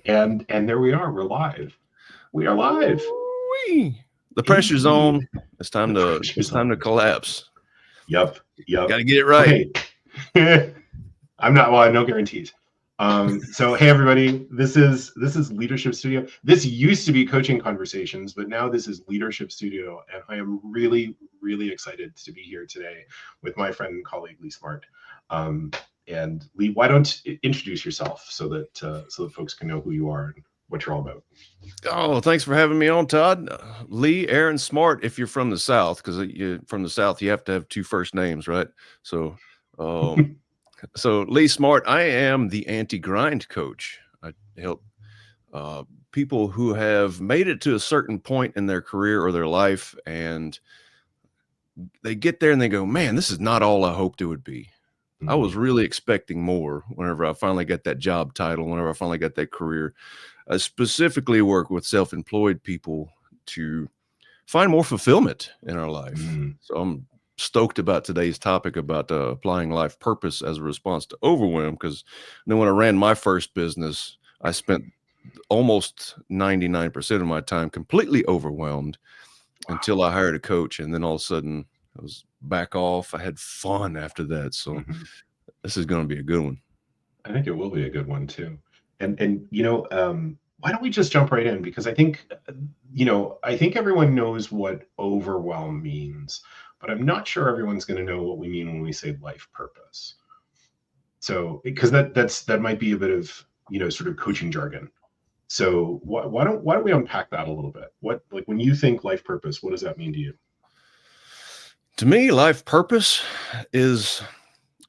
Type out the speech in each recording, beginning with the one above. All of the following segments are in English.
And there we are. We're live. We are live. Ooh-wee. The pressure's Indeed. on. It's The time to pressure's time on. to collapse. Yep. Got Yep. to get it right. Okay. I'm not. Well, no guarantees. So hey everybody, this is Leadership Studio. This used to be Coaching Conversations, but now this is Leadership Studio, and I am really excited to be here today with my friend and colleague Lee Smart. And Lee, why don't you introduce yourself so that folks can know who you are and what you're all about. Oh, thanks for having me on, Todd. Lee Aaron Smart. If you're from the South, because you from the South, you have to have two first names, right? So, um, so Lee Smart. I am the anti-grind coach. I help uh, people who have made it to a certain point in their career or their life, and they get there and they go, "Man, this is not all I hoped it would be." I was really expecting more whenever I finally got that job title, whenever I finally got that career. I specifically work with self-employed people to find more fulfillment in our life. So I'm stoked about today's topic about applying life purpose as a response to overwhelm, because then when I ran my first business, I spent almost 99% of my time completely overwhelmed until I hired a coach. And then all of a sudden I was back off. I had fun after that. So this is going to be a good one. I think it will be a good one too. And why don't we just jump right in? Because I think, I think everyone knows what overwhelm means, but I'm not sure everyone's going to know what we mean when we say life purpose. So, because that might be a bit of, sort of coaching jargon. So why don't we unpack that a little bit? What, like, when you think life purpose, what does that mean to you? To me, life purpose is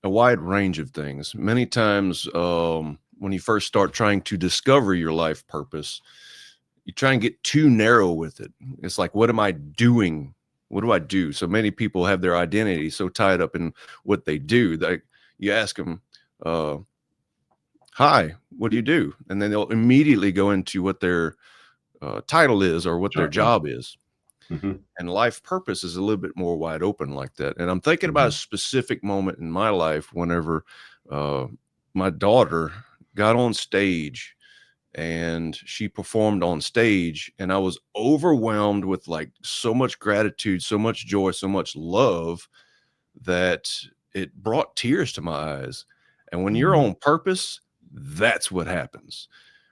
a wide range of things. Many times, when you first start trying to discover your life purpose, you try and get too narrow with it. It's like, what am I doing? What do I do? So many people have their identity so tied up in what they do that you ask them, hi, what do you do? And then they'll immediately go into what their title is or what their job is. And life purpose is a little bit more wide open like that. And I'm thinking about a specific moment in my life whenever my daughter got on stage and she performed on stage, and I was overwhelmed with like so much gratitude, so much joy, so much love that it brought tears to my eyes. And when you're on purpose, that's what happens.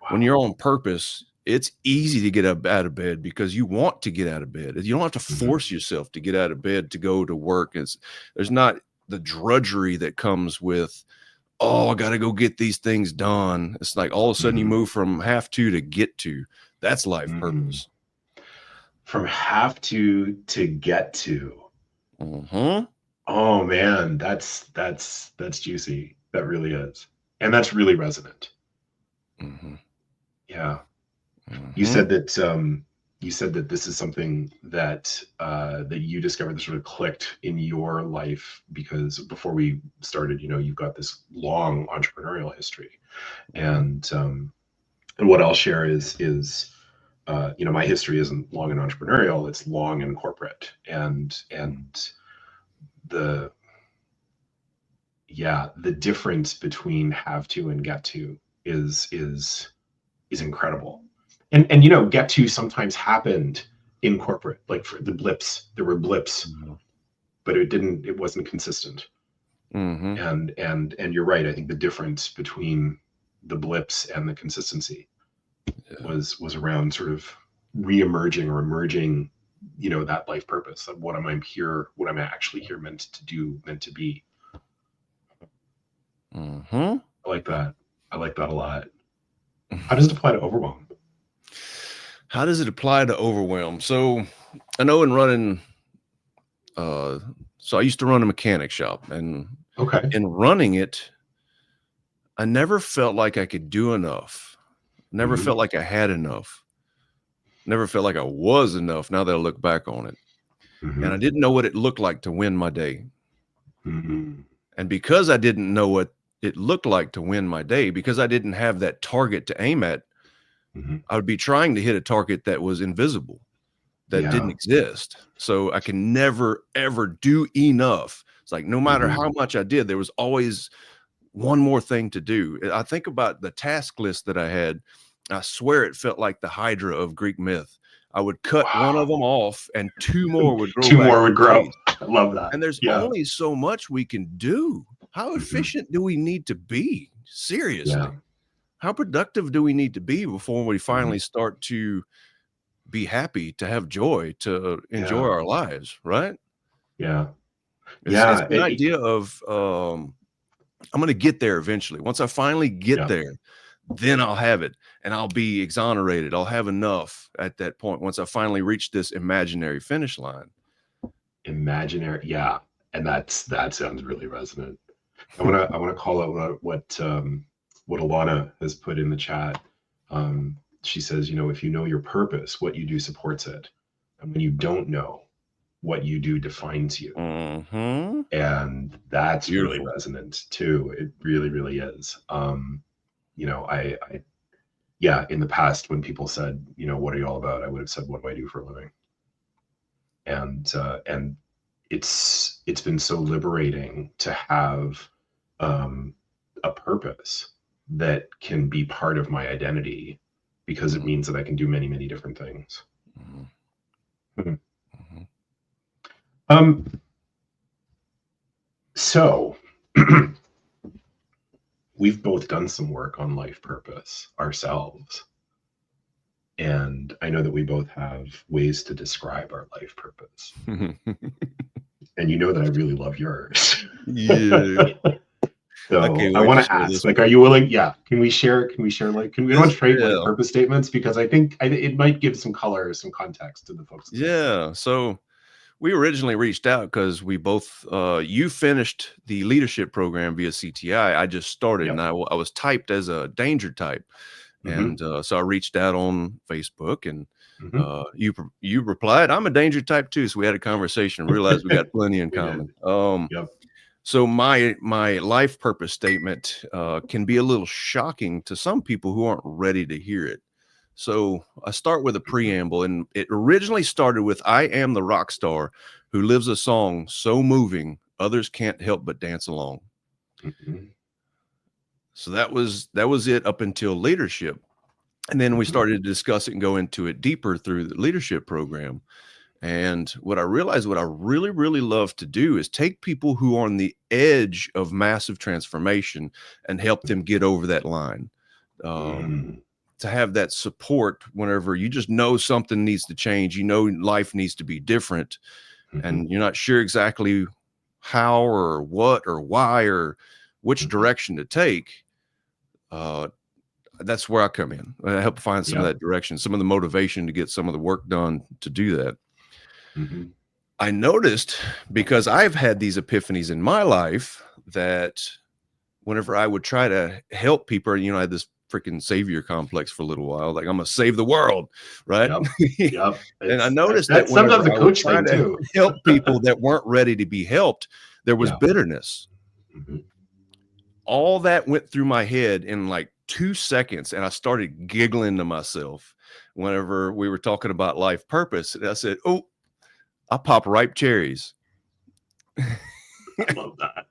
When you're on purpose, it's easy to get up out of bed because you want to get out of bed. You don't have to force yourself to get out of bed to go to work. There's not the drudgery that comes with, oh, I got to go get these things done. It's like all of a sudden you move from have to get to. That's life purpose. From have to get to. Oh man, that's juicy. That really is. And that's really resonant. Yeah. You said that this is something that that you discovered that sort of clicked in your life because before we started, you've got this long entrepreneurial history. And what I'll share is my history isn't long and entrepreneurial, it's long and corporate. And the the difference between have to and get to is incredible. And get to sometimes happened in corporate, like for the blips. There were blips, but it wasn't consistent. And you're right. I think the difference between the blips and the consistency was around sort of re-emerging or emerging, that life purpose of what am I here, what I'm actually here meant to do, meant to be. I like that. I like that a lot. How does it apply to overwhelm? How does it apply to overwhelm? So I know in running, so I used to run a mechanic shop, and in running it, I never felt like I could do enough. Never felt like I had enough. Never felt like I was enough now that I look back on it. And I didn't know what it looked like to win my day. And because I didn't know what it looked like to win my day, because I didn't have that target to aim at, I would be trying to hit a target that was invisible, that didn't exist. So I can never, ever do enough. It's like, no matter how much I did, there was always one more thing to do. I think about the task list that I had I swear it felt like the Hydra of Greek myth. I would cut one of Wow. them off and two more would grow Two back more would in grow. place. I love that. And there's Yeah. only so much we can do. How efficient do we need to be? Seriously. Yeah. How productive do we need to be before we finally Mhm. start to be happy, to have joy, to enjoy Yeah. our lives, right? Yeah. It's Yeah. the idea of I'm gonna get there eventually. Once I finally get Yeah. there, then I'll have it and I'll be exonerated. I'll have enough at that point once I finally reach this imaginary finish line. Imaginary. Yeah. And that sounds really resonant. I wanna call out what Alana has put in the chat. She says, if you know your purpose, what you do supports it. And when you don't know, what you do defines you. Mm-hmm. And that's really Beautiful. resonant too. It really, really is. I yeah, in the past when people said, what are you all about? I would have said, what do I do for a living? And it's been so liberating to have a purpose that can be part of my identity because it means that I can do many, many different things. Mm-hmm. Mm-hmm. So we've both done some work on life purpose ourselves. And I know that we both have ways to describe our life purpose. And you know that I really love yours. Yeah. So I want to ask, like, are you willing? Yeah. Can we share, like, can we demonstrate like purpose statements? Because I think it might give some color, some context to the folks. Yeah. So we originally reached out because we both, you finished the leadership program via CTI. I just started and I was typed as a danger type. And so I reached out on Facebook and you replied, I'm a danger type too. So we had a conversation, realized we got plenty in common. So my life purpose statement can be a little shocking to some people who aren't ready to hear it. So I start with a preamble, and it originally started with, I am the rock star who lives a song so moving, others can't help but dance along. So that was it up until leadership. And then we started to discuss it and go into it deeper through the leadership program. And what I realized, what I really, really love to do is take people who are on the edge of massive transformation and help them get over that line. To have that support whenever you just know something needs to change, life needs to be different, and you're not sure exactly how or what or why or which direction to take. That's where I come in. I help find some of that direction, some of the motivation to get some of the work done to do that. I noticed, because I've had these epiphanies in my life, that whenever I would try to help people, I had this freaking savior complex for a little while, like I'm gonna save the world, right? And I noticed that sometimes whenever a I would coach try thing to too. help people that weren't ready to be helped, there was bitterness. All that went through my head in like 2 seconds, and I started giggling to myself whenever we were talking about life purpose. And I said, "Oh, I pop ripe cherries." I love that.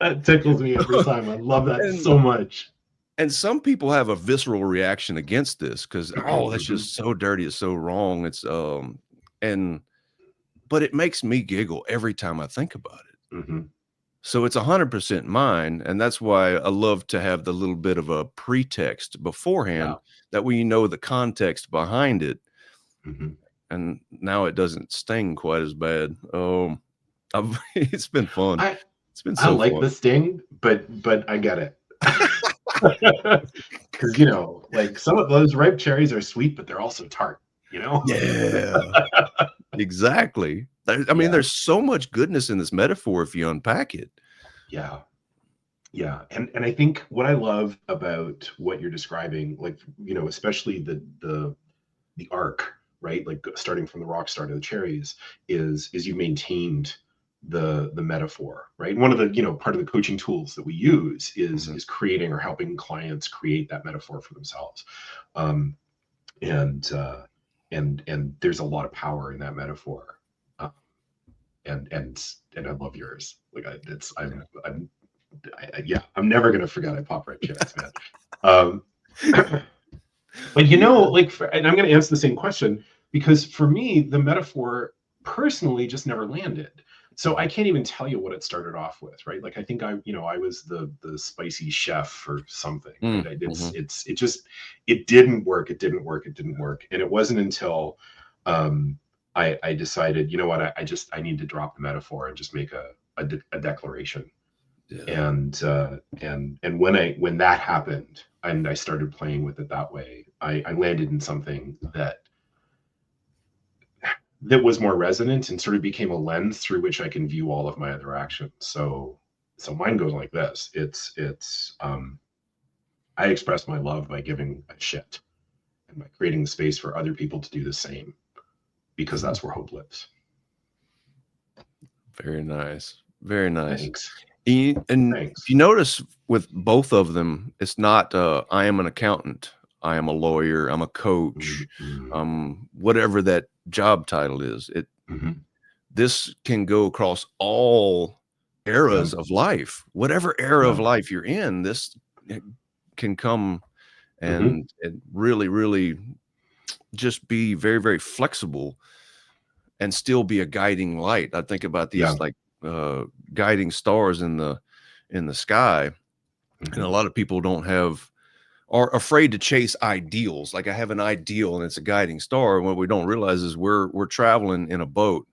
That tickles me every time. I love that so much. And some people have a visceral reaction against this because, oh, that's just so dirty. It's so wrong. It's but it makes me giggle every time I think about it. So it's 100% mine. And that's why I love to have the little bit of a pretext beforehand, that way you know the context behind it. And now it doesn't sting quite as bad. It's been fun. It's been so like fun. the sting, but I get it. Because like some of those ripe cherries are sweet, but they're also tart. Yeah, exactly. I mean, there's so much goodness in this metaphor if you unpack it. Yeah. And I think what I love about what you're describing, like, especially the arc, right? Like starting from the rock star to the cherries, is you maintained the metaphor, right? One of the, part of the coaching tools that we use is creating or helping clients create that metaphor for themselves. And there's a lot of power in that metaphor. And I love yours. Like I'm never gonna forget I pop ripe cherries, man. But Yeah. like, and I'm going to answer the same question, because for me, the metaphor personally just never landed. So I Mhm. can't even tell you what it started off with, right? Like I think I was the spicy chef or something, right? Mhm. It just it didn't work. It didn't work. It didn't work. And it wasn't until um, I decided, you know what, I need to drop the metaphor and just make a declaration. Yeah. And when that happened and I started playing with it that way, I landed in something that was more resonant and sort of became a lens through which I can view all of my other actions. So mine goes like this. It's I express my love by giving a shit and by creating the space for other people to do the same, because Mhm. that's where hope lives. Very nice. Very nice. Thanks. And if Thanks. you notice with both of them, it's not, I am an accountant, I am a lawyer, I'm a coach, Mm-hmm. whatever that job title is. Mm-hmm. This can go across all Yeah. eras of life. Whatever era of Yeah. life you're in, this eh, can come Mm-hmm. and really, really just be very, very flexible and still be a guiding light. I think about these Yeah. like guiding stars in the sky, and Mm-hmm. a lot of people don't have are afraid to chase ideals. Like I have an ideal and it's a guiding star. And what we don't realize is we're traveling in a boat.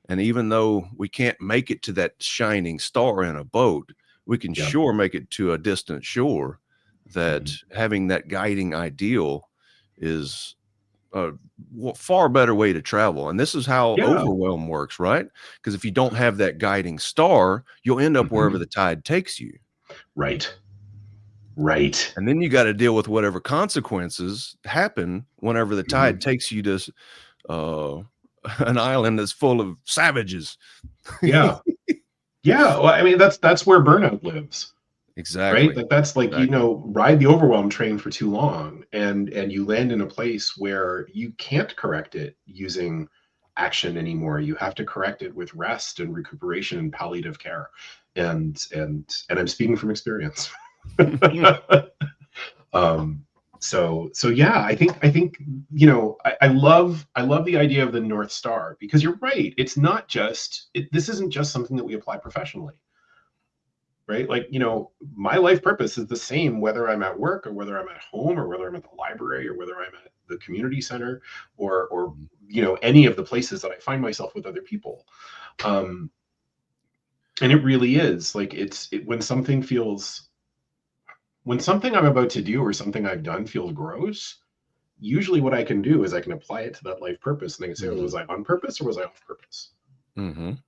And even though we can't make it to that shining star in a boat, we can Yeah. sure make it to a distant shore. That Mm-hmm. having that guiding ideal is a far better way to travel. And this is how Yeah. overwhelm works, right? Because if you don't have that guiding star, you'll end up wherever Mm-hmm. the tide takes you. Right. Right. And then you got to deal with whatever consequences happen whenever the tide Mm-hmm. takes you to uh, an island that's full of savages. Yeah. Yeah. Well, I mean, that's where burnout lives, right? Exactly. Like that's like, Exactly. ride the overwhelm train for too long and you land in a place where you can't correct it using action anymore. You have to correct it with rest and recuperation and palliative care. And I'm speaking from experience. um so yeah, I think I love the idea of the North Star, because you're right, it's not just this isn't just something that we apply professionally, right? Like, my life purpose is the same whether I'm at work or whether I'm at home or whether I'm at the library or whether I'm at the community center or Mhm. any of the places that I find myself with other people. um and it really is like when something I'm about to do or something I've done feels gross, usually what I can do is I can apply it to that life purpose, and I can say, oh, Mhm. was I on purpose or was I off purpose? Mhm.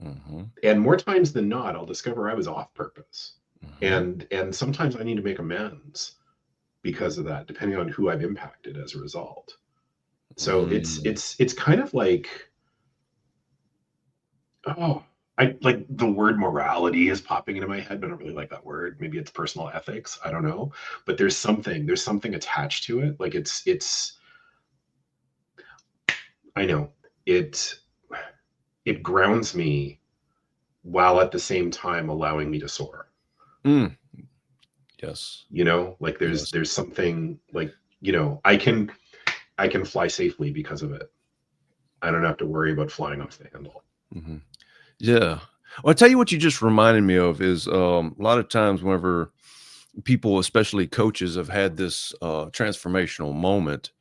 Mhm. And more times than not, I'll discover I was off purpose. Mhm. And sometimes I need to make amends because of that, depending on who I've impacted as a result. So Mm. it's kind of like, oh, I like the word morality is popping into my head, but I don't really like that word. Maybe it's personal ethics. I don't know. But there's something attached to it. Like it's I know it it grounds me while at the same time allowing me to soar. Mm. Yes. Like there's Yes. there's something like, I can fly safely because of it. I don't have to worry about flying off the handle. Mhm. Yeah. Well, I tell you what you just reminded me of is, a lot of times whenever people, especially coaches, have had this, transformational moment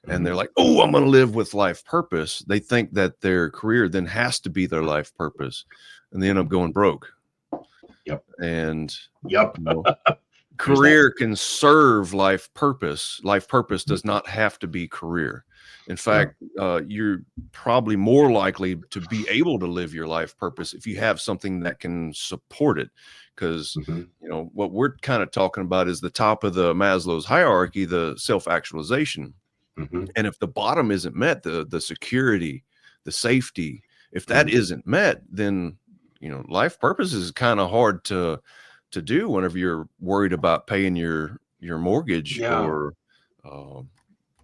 and they're Hmm. like, "Oh, I'm gonna live with life purpose." They think that their career then has to be their life purpose, and they end up going broke. Yep. And, Yep. you know, There's that. career can serve life purpose. Life purpose Mhm. does not have to be career. In Yeah. fact, you're probably more likely to be able to live your life purpose if you have something that can support it. Because, Hmm. what we're kind of talking about is the top of the Maslow's hierarchy, the self-actualization. Hmm. And if the bottom isn't met, the security, the safety, if that Hmm. isn't met, then life purpose is kind of hard to do whenever you're worried about paying your mortgage Yeah. um, or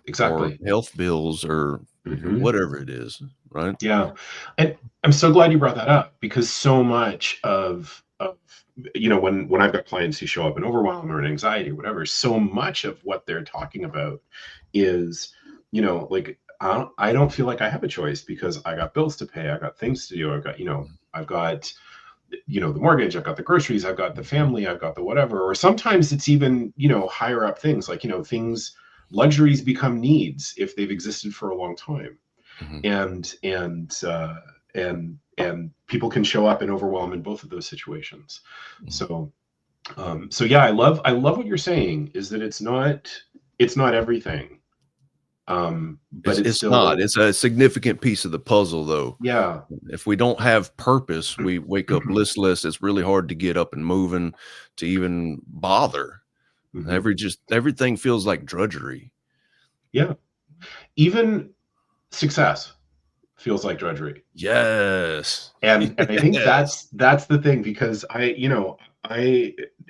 Exactly. health bills or Hmm. whatever it is, right? Yeah. And I'm so glad you brought that up, because so much of when I've got clients who show up in overwhelm or in anxiety or whatever, so much of what they're talking about is, like, I don't feel like I have a choice because I got bills to pay, I got things to do, I've got the mortgage, I've got the groceries, I've got the family, I've got the whatever. Or sometimes it's even, higher up things, like, luxuries become needs if they've existed for a long time. Mhm. And people can show up and overwhelm in both of those situations. Mhm. So yeah, I love what you're saying, is that it's not everything. But it's It's still, not. It's a significant piece of the puzzle, though. yeah. If we don't have purpose, we wake up listless. It's really hard to get up and moving, to even bother. Mhm. Everything feels like drudgery. Yeah. Even success feels like drudgery. Yes. And I think Yes. that's the thing, because I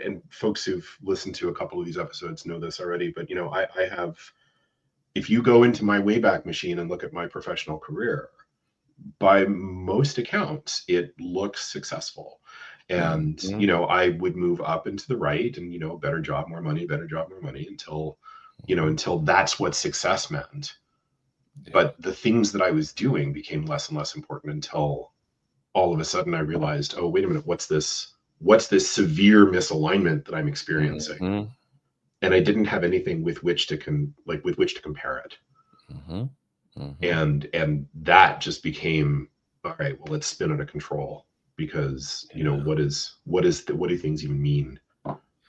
and folks who've listened to a couple of these episodes know this already, but I have, if you go into my Wayback Machine and look at my professional career, by most accounts, it looks successful. And Mhm. I would move up into the right, and better job, more money, better job, more money, until Mhm. until that's what success meant. Yeah. But the things that I was doing became less and less important, until all of a sudden I realized, oh, wait a minute, what's this severe misalignment that I'm experiencing? Mhm. And I didn't have anything with which to compare it. Mhm. Mhm. And that just became, all right, well, let's spin out of control, because Yeah. what do things even mean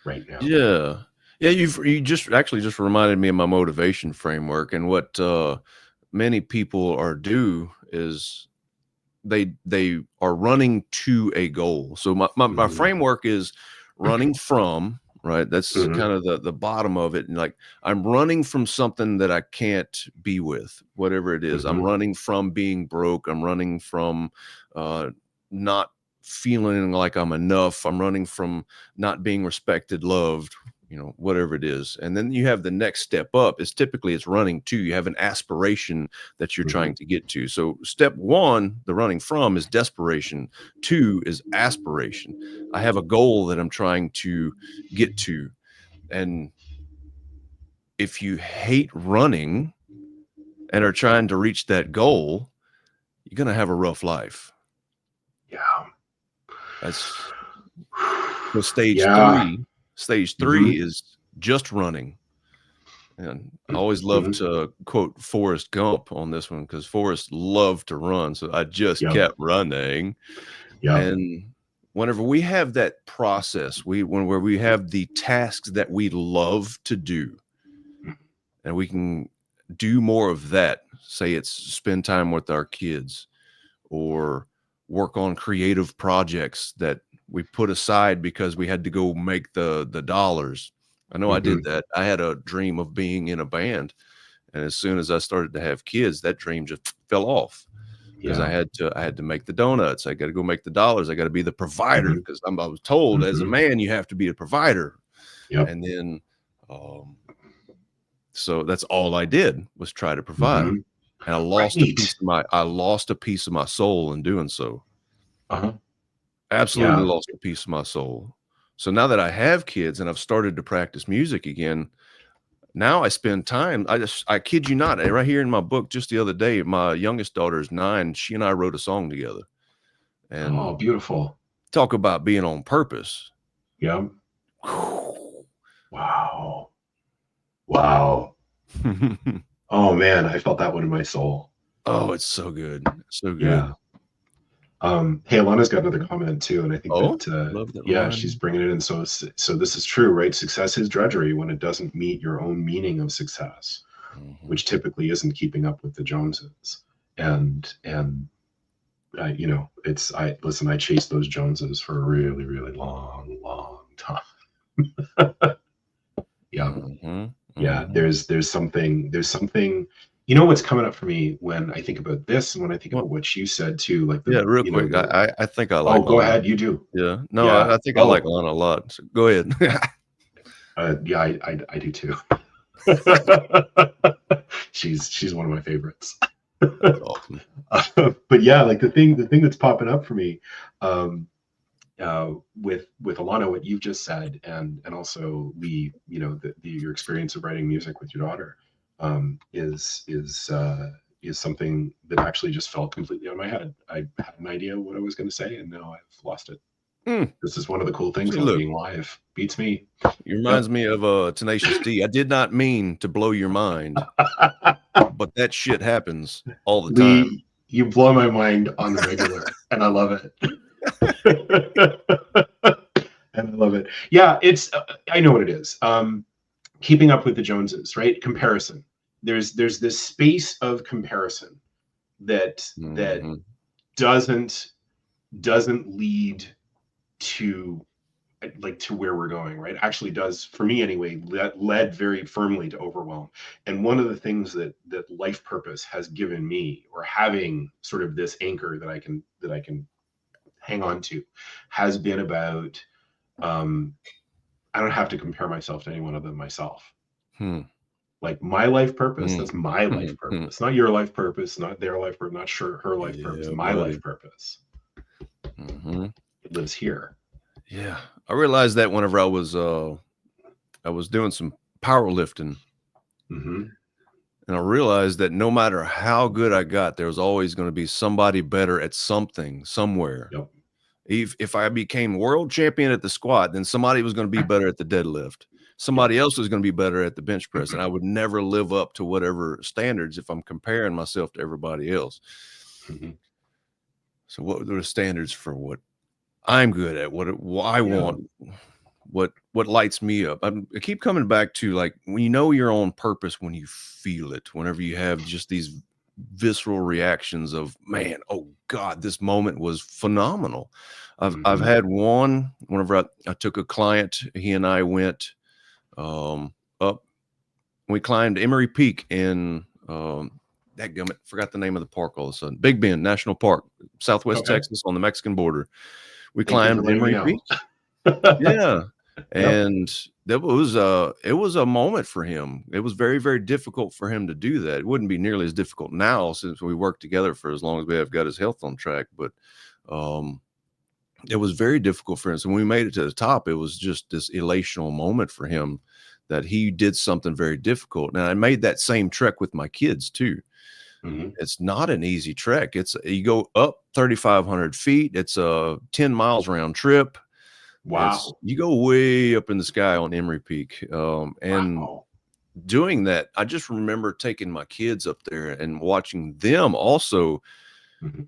right now? Yeah. Yeah, you just actually just reminded me of my motivation framework, and what many people are do is they are running to a goal. So my Hmm. framework is running from, right? That's Hmm. kind of the bottom of it. And like, I'm running from something that I can't be with, whatever it is. I'm Hmm. running from being broke. I'm running from uh not feeling like I'm enough. I'm running from not being respected, loved, whatever it is. And then you have the next step up, is typically it's running to, you have an aspiration that you're Hmm. trying to get to. So step one, the running from, is desperation. Two is aspiration. I have a goal that I'm trying to get to. And if you hate running and are trying to reach that goal, you're going to have a rough life. Yeah. That's so stage Yeah. three. Stage Hmm. three is just running. And I always love Hmm. to quote Forrest Gump on this one, because Forrest loved to run. So I just Yep. kept running. Yep. And whenever we have that process, where we have the tasks that we love to do, and we can do more of that, say it's spend time with our kids, or work on creative projects that we put aside because we had to go make the dollars. I know I did Hmm. that. I had a dream of being in a band, and as soon as I started to have kids, that dream just fell off, because Yeah. I had to make the donuts. I got to go make the dollars. I got to be the provider, Hmm. because I was told as a Hmm. man you have to be a provider. Yep. And then, um, so that's all I did, was try to provide, Hmm. and Right. I lost a piece of my soul in doing so. Uh-huh. Absolutely Yeah. lost a piece of my soul. So now that I have kids and I've started to practice music again, now I spend time. I kid you not, right here in my book, just the other day, my youngest daughter is 9. She and I wrote a song together, and Oh, beautiful. talk about being on purpose. Yep. Wow. Wow. Oh man, I felt that one in my soul. Oh, it's so good. So Yeah. good. Hey, Alana's got another comment too, and I think Oh, that love that yeah, she's reminder. bringing it in. So this is true, right? Success is drudgery when it doesn't meet your own meaning of success, Mhm. which typically isn't keeping up with the Joneses. And it's I listen. I chased those Joneses for a really, really long, long time. Yeah, Mhm. yeah. Mhm. There's something. What's coming up for me when I think about this, and when I think Well, about what you said too, like yeah, real quick. the. I think I Oh, like go Lana. ahead. You do. Yeah. No, Yeah. I think I like Oh, Lana a lot. So go ahead. yeah. I do too. She's one of my favorites. That's awesome. But yeah, like the thing that's popping up for me, um, with Alana, what you've just said, and also Lee, you know, your experience of writing music with your daughter, is something that actually just fell completely on my head. I had an idea what I was going to say, and now I've lost it. This is one of the cool things See, about look, being live. Beats me. it reminds me of Tenacious D. I did not mean to blow your mind, but that shit happens all the time. Lee, you blow my mind on the regular, and I love it. And I love it. Yeah, it's. I know what it is. Keeping up with the Joneses, right? Comparison. There's this space of comparison that Mhm. doesn't lead to like to where we're going, right? Actually does, for me anyway, led very firmly to overwhelm. And one of the things that life purpose has given me, or having sort of this anchor that I can hang on to, has been about I don't have to compare myself to anyone other than myself. Hmm. Like my life purpose, Hmm. that's my Hmm. life purpose, not your life purpose, not their life purpose, not sure her life purpose, Yeah, my buddy. life purpose. Hmm. It lives here. Yeah, I realized that whenever I was doing some powerlifting, Mm-hmm. and I realized that no matter how good I got, there was always going to be somebody better at something somewhere. Yep. If I became world champion at the squat, then somebody was going to be better at the deadlift. Yep. Somebody else was going to be better at the bench press, and I would never live up to whatever standards if I'm comparing myself to everybody else. Mm-hmm. So, what are the standards for what I'm good at? What I Yeah. want? What lights me up? I keep coming back to, like, when you know you're on purpose, when you feel it, whenever you have just these visceral reactions of, man, oh God, this moment was phenomenal. I've Mm-hmm. had one whenever I took a client, he and I went up, we climbed Emery Peak in dadgummit, forgot the name of the park all of a sudden. Big Bend National Park, Southwest Okay. Texas on the Mexican border. We Thank you for climbed letting me Emery know. Peak. Yeah. Yep. And it was a moment for him. It was very, very difficult for him to do that. It wouldn't be nearly as difficult now since we worked together for as long as we have got his health on track. But um, it was very difficult for him. So when we made it to the top, it was just this elational moment for him that he did something very difficult. And I made that same trek with my kids too. Mm-hmm. It's not an easy trek. You go up 3,500 feet. It's a 10 miles round trip. Wow. You go way up in the sky on Emery Peak. And Wow. doing that, I just remember taking my kids up there and watching them also Mm-hmm.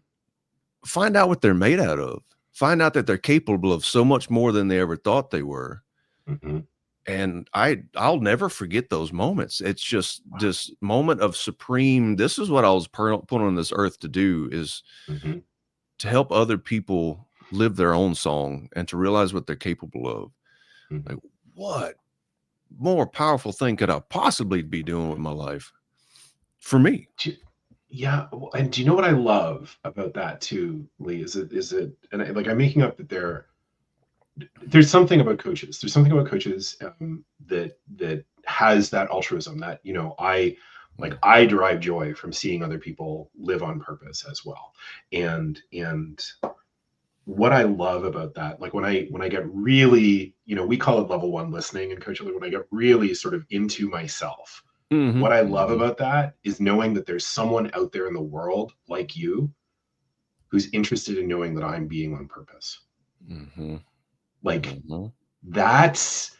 find out what they're made out of, find out that they're capable of so much more than they ever thought they were. Mm-hmm. And I'll never forget those moments. It's just this moment of supreme, this is what I was put on this earth to do, is Mm-hmm. to help other people live their own song and to realize what they're capable of. Mm-hmm. Like, what more powerful thing could I possibly be doing with my life? For me. Yeah, and do you know what I love about that too, Lee? And I'm making up that there's something about coaches. There's something about coaches that has that altruism that, you know, I derive joy from seeing other people live on purpose as well. And what I love about that, like when I get really, you know, we call it level one listening in coaching, when I get really sort of into myself, what Mhm, I love mhm, about that is knowing that there's someone out there in the world like you who's interested in knowing that I'm being on purpose. mhm, Like mhm. that's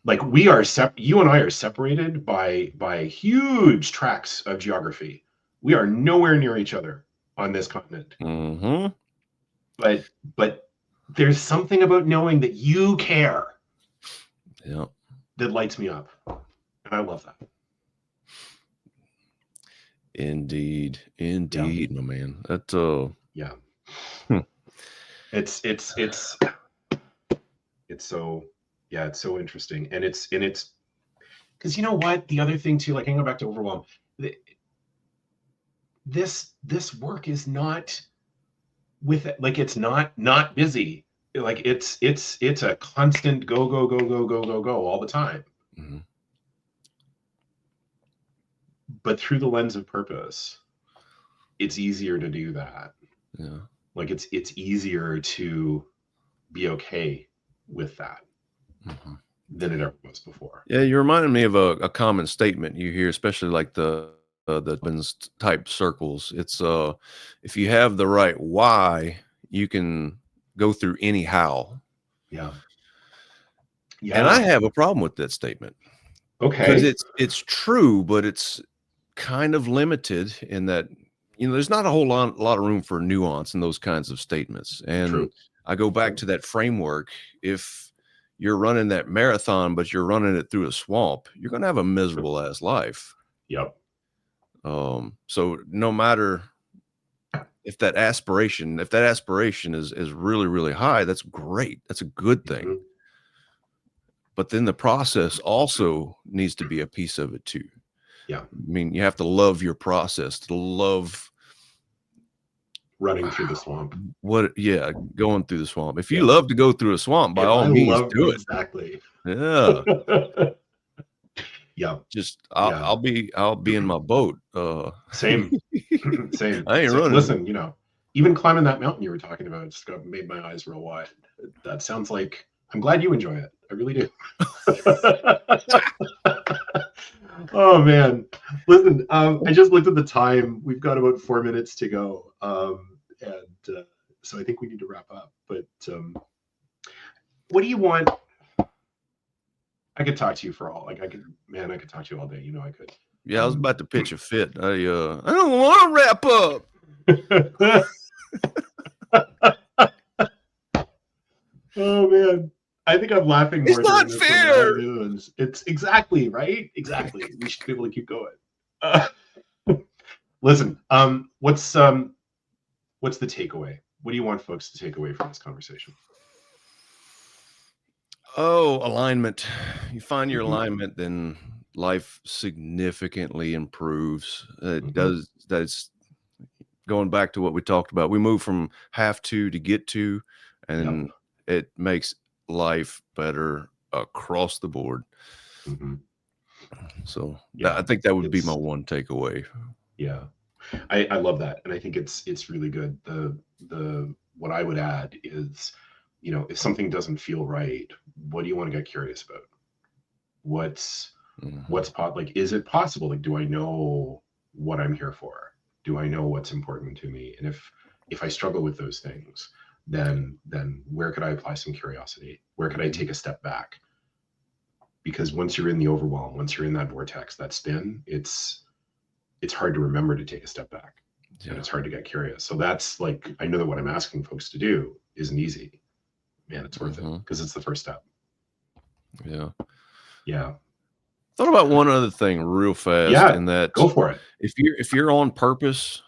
like you and I are separated by huge tracts of geography. We are nowhere near each other on this continent. Mhm. But there's something about knowing that you care Yeah. that lights me up. And I love that. Indeed. Yeah. Indeed, my man. That Yeah. hmm. It's it's so yeah, it's so interesting. And it's because you know what? The other thing too, like I can go back to overwhelm. This work is not with it, like it's not busy. Like it's a constant go go go go go go go all the time. Mhm. But through the lens of purpose, it's easier to do that. Yeah. Like it's easier to be okay with that Mhm. than it ever was before. Yeah, you reminded me of a common statement you hear, especially like the type circles. It's if you have the right why, you can go through any how. Yeah. And I Yeah. have a problem with that statement because Okay. it's true, but it's kind of limited in that, there's not a whole lot of room for nuance in those kinds of statements. True. And I go back True. to that framework. If you're running that marathon, but you're running it through a swamp, you're going to have a True. miserable ass life. Yep. So no matter if that aspiration is really, really high, that's great. That's a good thing. Mhm. But then the process also needs to be a piece of it too. Yeah. I mean, you have to love your process, to love Running through the swamp. going through the swamp. If you Yeah. love to go through a swamp, by If all I means love do it. exactly. Yeah. Yeah. Just Yeah. I'll be in my boat. Same. Same. I ain't So running. listen, even climbing that mountain you were talking about just made my eyes real wide. That sounds like I'm glad you enjoy it. I really do. Oh man. Listen, I just looked at the time. We've got about 4 minutes to go. And so I think we need to wrap up. But what do you want? I could talk to you for all. I could talk to you all day. I could. Yeah, I was about to pitch a fit. I don't want to wrap up. Oh man. I think I'm laughing more It's during not this one than I am fair. the other ones. It's exactly right. Exactly. We should be able to keep going. Listen, what's the takeaway? What do you want folks to take away from this conversation? Oh, alignment. You find your Mhm. alignment, then life significantly improves. It Mhm. does. That's going back to what we talked about. We move from have to get to, Yep. and it makes life better across the board. Mhm. So Yeah. I think that would be my It's one takeaway. yeah. I love that, and I think it's really good. The what I would add is, if something doesn't feel right, what do you want to get curious about? What's Mhm. like? Is it possible? Like, do I know what I'm here for? Do I know what's important to me? And if I struggle with those things, then where could I apply some curiosity? Where could I take a step back? Because once you're in the overwhelm, once you're in that vortex, that spin, it's hard to remember to take a step back, and Yeah. it's hard to get curious. So that's like, I know that what I'm asking folks to do isn't easy. Man, it's worth it because it's the first step. Yeah. Yeah. Thought about one other thing real fast Yeah. in that Go for it. if you're on purpose,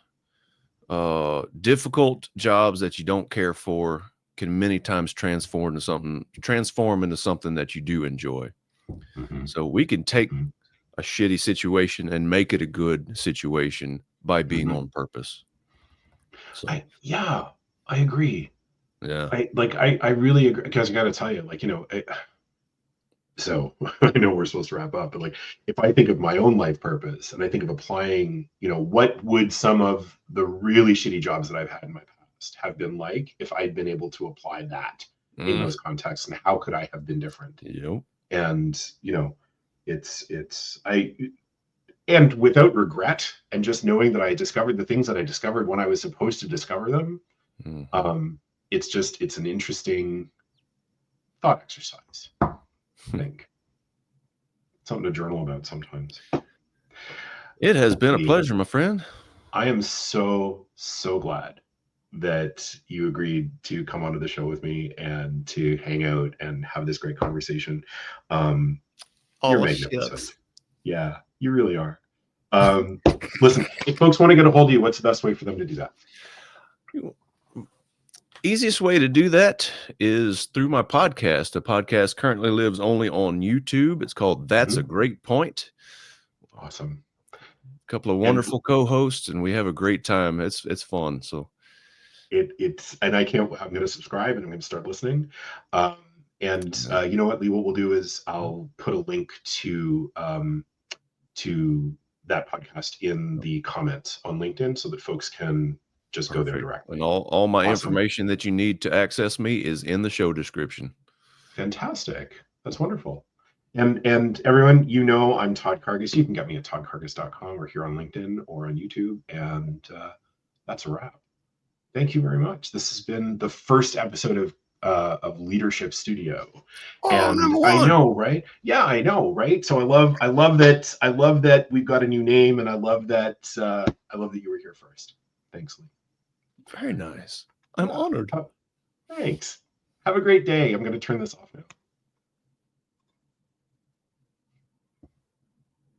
difficult jobs that you don't care for can many times transform into something that you do enjoy. Mhm. So we can take Mhm. a shitty situation and make it a good situation by being Mhm. on purpose. So Yeah, I agree. yeah. I really agree, because I got to tell you, so I know we're supposed to wrap up, but like, if I think of my own life purpose and I think of applying, what would some of the really shitty jobs that I've had in my past have been like if I'd been able to apply that in Mm, those contexts, and how could I have been different? yep. And it's I and without regret, and just knowing that I discovered the things that I discovered when I was supposed to discover them, Mhm. um, it's an interesting thought exercise, I think. Something to journal about sometimes. It has been a Lee, pleasure, my friend. I am so, so glad that you agreed to come onto the show with me and to hang out and have this great conversation. You're Oh magnificent. shucks. Yeah, you really are. Listen, if folks want to get a hold of you, what's the best way for them to do that? Easiest way to do that is through my podcast. The podcast currently lives only on YouTube. It's called That's a Mhm. Great Point. Awesome. A couple of And wonderful co-hosts, and we have a great time. It's fun. So and I can't. I'm going to subscribe and I'm going to start listening. Um, and yeah. you know what, Lee? What we'll do is I'll put a link to that podcast in the comments on LinkedIn so that folks can just go there directly. And all my Awesome. information that you need to access me is in the show description. Fantastic. That's wonderful. And everyone, you know, I'm Todd Karges. You can get me at toddkarges.com or here on LinkedIn or on YouTube. And that's a wrap. Thank you very much. This has been the first episode of Leadership Studio. And I know, right? Yeah, I know, right? So I love that we've got a new name, and I love that you were here first. Thanks, Lee. Very nice. I'm honored. Thanks. Have a great day. I'm going to turn this off now.